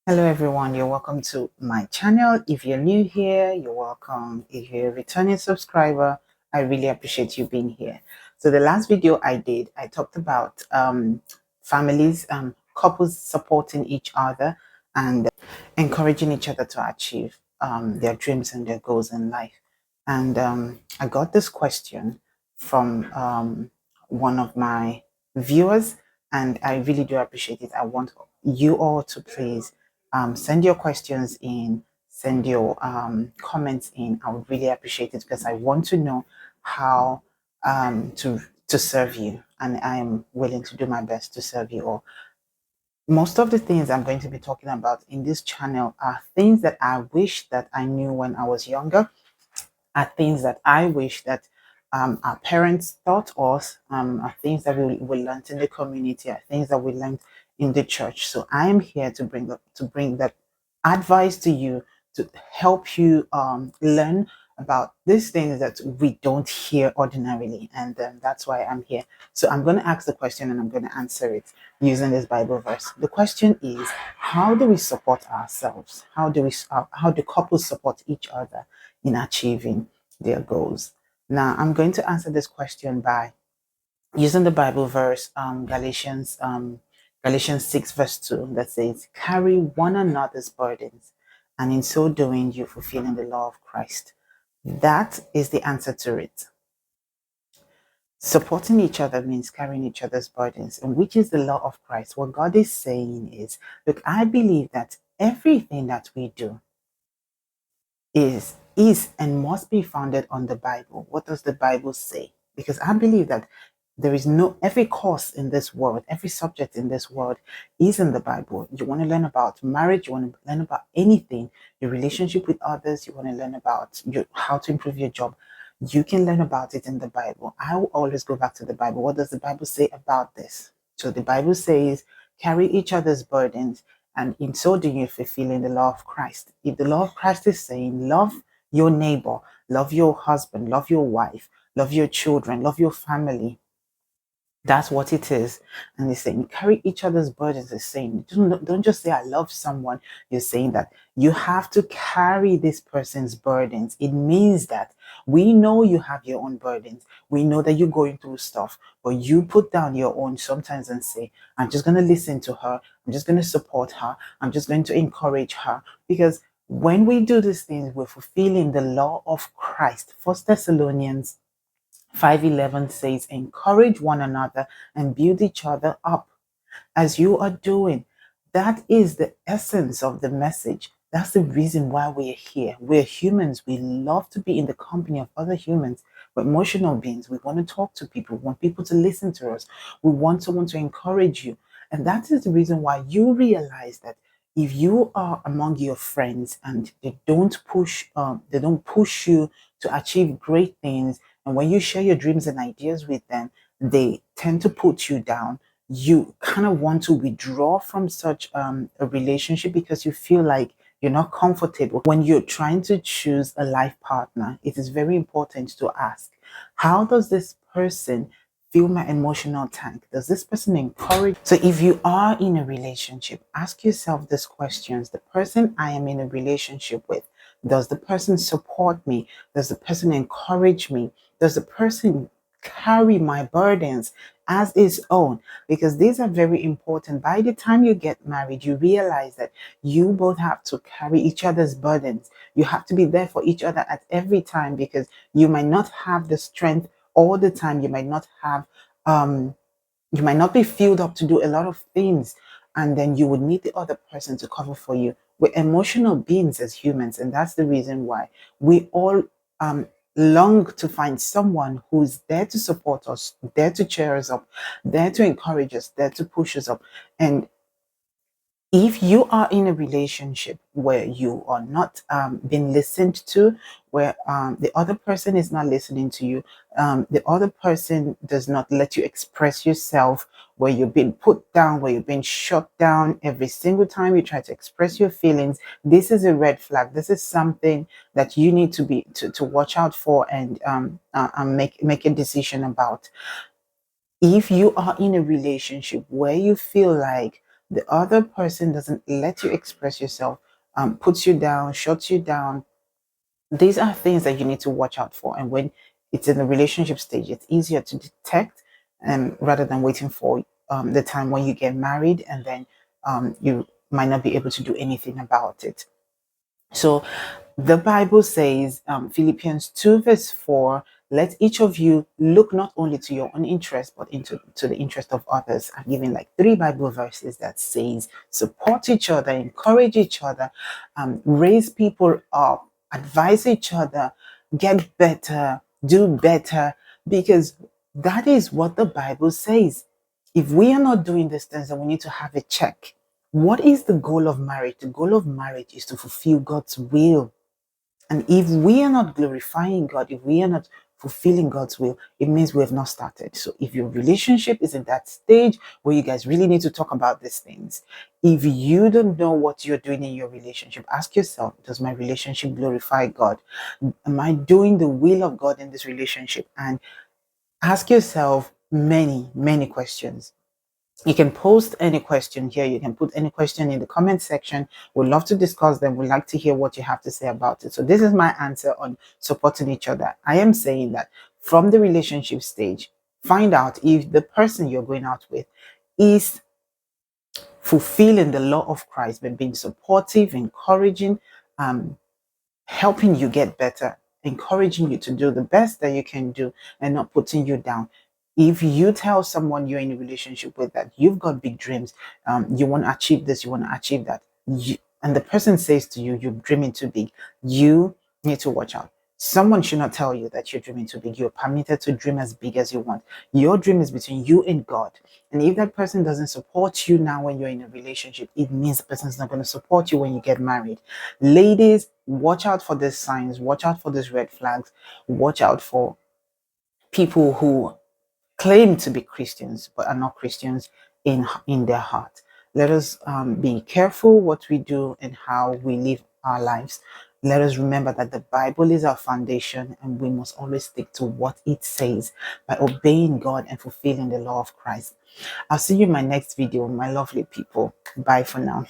Hello everyone, you're welcome to my channel. If you're new here, you're welcome. If you're a returning subscriber, I really appreciate you being here. So the last video I did, I talked about families, couples supporting each other and encouraging each other to achieve their dreams and their goals in life. And I got this question from one of my viewers, and I really do appreciate it. I want you all to please send your questions in, send your comments in. I would really appreciate it because I want to know how to serve you, and I am willing to do my best to serve you all. Most of the things I'm going to be talking about in this channel are things that I wish that I knew when I was younger, are things that I wish that our parents taught us, are things that we learned in the community, are things that we learned in the church. So I am here to bring that advice to you, to help you learn about these things that we don't hear ordinarily, and that's why I'm here. So I'm going to ask the question and I'm going to answer it using this Bible verse. The question is, how do we support ourselves? How do couples support each other in achieving their goals? Now, I'm going to answer this question by using the Bible verse, Galatians 6 verse 2, that says, "Carry one another's burdens, and in so doing, you fulfilling the law of Christ." That is the answer to it. Supporting each other means carrying each other's burdens, and which is the law of Christ. What God is saying is, look, I believe that everything that we do is and must be founded on the Bible. What does the Bible say? Because I believe that there is no every course in this world, every subject in this world is in the Bible. You want to learn about marriage, you want to learn about anything, your relationship with others, you want to learn about how to improve your job. You can learn about it in the Bible. I will always go back to the Bible. What does the Bible say about this? So the Bible says, carry each other's burdens, and in so doing, you're fulfilling the law of Christ. If the law of Christ is saying, love your neighbor, love your husband, love your wife, love your children, love your family, that's what it is. And he's saying, carry each other's burdens. He's saying, don't just say, I love someone. You're saying that you have to carry this person's burdens. It means that we know you have your own burdens. We know that you're going through stuff, but you put down your own sometimes and say, I'm just going to listen to her. I'm just going to support her. I'm just going to encourage her. Because when we do these things, we're fulfilling the law of Christ. 1 Thessalonians 5:11 says, encourage one another and build each other up as you are doing. That is the essence of the message. That's the reason why we're here. We're humans. We love to be in the company of other humans. We're emotional beings. We want to talk to people. We want people to listen to us. We want someone to encourage you. And that is the reason why you realize that if you are among your friends and they don't push you to achieve great things, and when you share your dreams and ideas with them, they tend to put you down. You kind of want to withdraw from such a relationship because you feel like you're not comfortable. When you're trying to choose a life partner, it is very important to ask, how does this person fill my emotional tank? Does this person encourage? So if you are in a relationship, ask yourself these questions. The person I am in a relationship with, does the person support me? Does the person encourage me? Does the person carry my burdens as his own? Because these are very important. By the time you get married, you realize that you both have to carry each other's burdens. You have to be there for each other at every time, because you might not have the strength all the time. Um you might not be filled up to do a lot of things, and then you would need the other person to cover for you. We're emotional beings as humans, and that's the reason why we all um long to find someone who's there to support us, there to cheer us up, there to encourage us, there to push us up. And if you are in a relationship where you are not being listened to, where the other person is not listening to you, the other person does not let you express yourself, where you've been put down, where you've been shut down every single time you try to express your feelings, this is a red flag. This is something that you need to watch out for, and make a decision about. If you are in a relationship where you feel like the other person doesn't let you express yourself, puts you down, shuts you down, these are things that you need to watch out for. And when it's in the relationship stage, it's easier to detect, rather than waiting for the time when you get married, and then you might not be able to do anything about it. So the Bible says, Philippians 2 verse 4, let each of you look not only to your own interest, but into to the interest of others. I'm giving like 3 Bible verses that says support each other, encourage each other, raise people up, advise each other, get better, do better, because that is what the Bible says. If we are not doing these things, then we need to have a check. What is the goal of marriage? The goal of marriage is to fulfill God's will. And if we are not glorifying God, if we are not fulfilling God's will, it means we have not started. So if your relationship is in that stage where you guys really need to talk about these things, if you don't know what you're doing in your relationship, ask yourself, does my relationship glorify God? Am I doing the will of God in this relationship? And ask yourself many, many questions. You can post any question here. You can put any question in the comment section. We'd love to discuss them. We'd like to hear what you have to say about it. So this is my answer on supporting each other. I am saying that from the relationship stage, find out if the person you're going out with is fulfilling the law of Christ by being supportive, encouraging, helping you get better, encouraging you to do the best that you can do, and not putting you down. If you tell someone you're in a relationship with that you've got big dreams, you want to achieve this, you want to achieve that, and the person says to you, you're dreaming too big, you need to watch out. Someone should not tell you that you're dreaming too big. You're permitted to dream as big as you want. Your dream is between you and God. And if that person doesn't support you now when you're in a relationship, it means the person's not going to support you when you get married. Ladies, watch out for these signs, watch out for these red flags, watch out for people who claim to be Christians but are not Christians in their heart. Let us be careful what we do and how we live our lives. Let us remember that the Bible is our foundation, and we must always stick to what it says by obeying God and fulfilling the law of Christ. I'll see you in my next video, my lovely people. Bye for now.